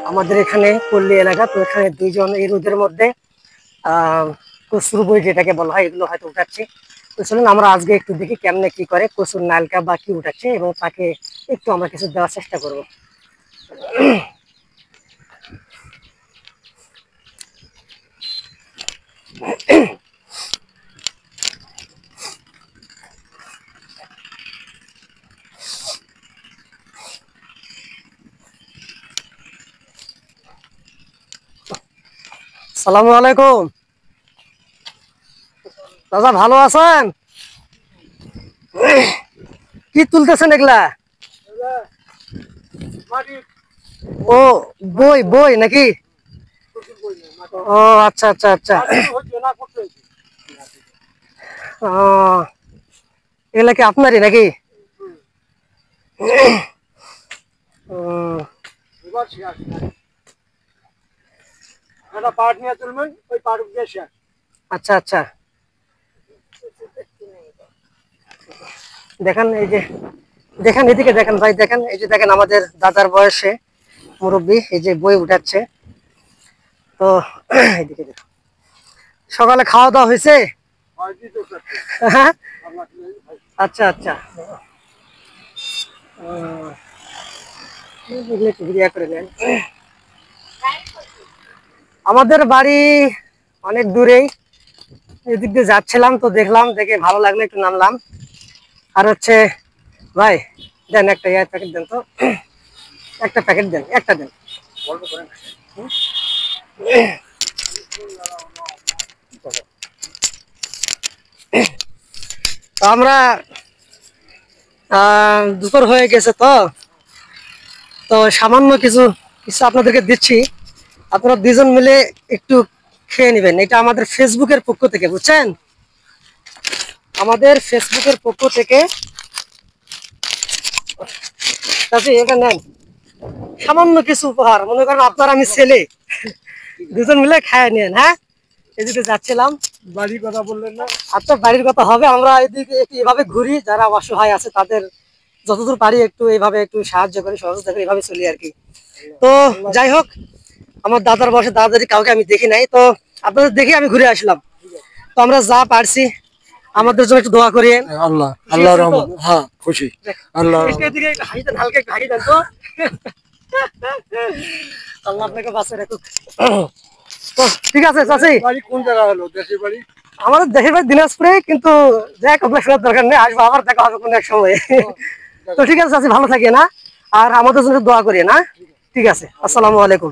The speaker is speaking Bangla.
আমাদের এখানে পল্লী এলাকা, তো এখানে দুইজন এই রোদের মধ্যে কচুর বই যেটাকে বলা হয় এগুলো হয়তো উঠাচ্ছে। তো চলুন আমরা আজকে একটু দেখি কেমনে কি করে কচুর নালকা বা কি উঠাচ্ছে, এবং তাকে একটু আমরা কিছু দেওয়ার চেষ্টা করবো। আসসালামু আলাইকুম দাদা, ভালো আছেন? কি তুলতেছেন এগুলা? ও বই বই নাকি? ও আচ্ছা আচ্ছা আচ্ছা। ও এগুলা কি আপনারই নাকি? আচ্ছা আচ্ছা, দেখেন এই যে, দেখেন এদিকে দেখেন ভাই, দেখেন এই যে, দেখেন আমাদের দাদার বয়সে মুরব্বী এই যে বই উঠাচ্ছে। তো এদিকে দেখুন, সকালে খাওয়া দাওয়া হয়েছে? হ্যাঁ, আচ্ছা আচ্ছা। করে নেন। আমাদের বাড়ি অনেক দূরেই, এদিক দিয়ে যাচ্ছিলাম তো দেখলাম, দেখে ভালো লাগলো, একটু নামলাম। আর হচ্ছে ভাই, দেন একটা প্যাকেট দেন তো, একটা প্যাকেট দেন, একটা দেন। তো আমরা দুপুর হয়ে গেছে, তো তো সামান্য কিছু কিছু আপনাদেরকে দিচ্ছি, আপনারা দুজন মিলে একটু খেয়ে নেবেন। এটা আমাদের ফেসবুকের পক্ষ থেকে, বুঝছেন? আমাদের ফেসবুকের পক্ষ থেকে এটা নেন, সামান্য কিছু উপহার, মনে করেন আপনার আমি ছেলে, দুজন মিলে খায় নেন। হ্যাঁ, এদিকে যাচ্ছিলাম। বাড়ির কথা বললেন না? আচ্ছা, বাড়ির কথা হবে। আমরা এদিকে এভাবে ঘুরি, যারা অসহায় আছে তাদের যতদূর পারি একটু এইভাবে একটু সাহায্য করি, সহযোগিতা করি, এইভাবে চলি আর কি। তো যাই হোক, আমার দাদার বয়সে দাদা দাদি কাউকে আমি দেখি নাই, তো আপনাদের দেখে আমি ঘুরে আসলাম। তো আমরা যা পারছি আমাদের জন্য একটু দোয়া করিয়েন। আল্লাহ আল্লাহর রহমত। হ্যাঁ, খুশি। আল্লাহ এদিকে হাসি দেন, হালকা একটু হাসি দেন তো। আল্লাহ আপনাকে বাঁচিয়ে রাখুক। তো ঠিক আছে চাচি। বাড়ি কোন জায়গা হলো? দেশের বাড়ি? আমাদের দেশের বাড়ি দিনাজপুরে, কিন্তু দেখ আপনার শোনার দরকার নেই, আসবো আবার দেখা হবে কোনো এক সময়। তো ঠিক আছে চাচি, ভালো থাকিয়ে না, আর আমাদের জন্য দোয়া করিয়ে না। ঠিক আছে, আসসালামু আলাইকুম।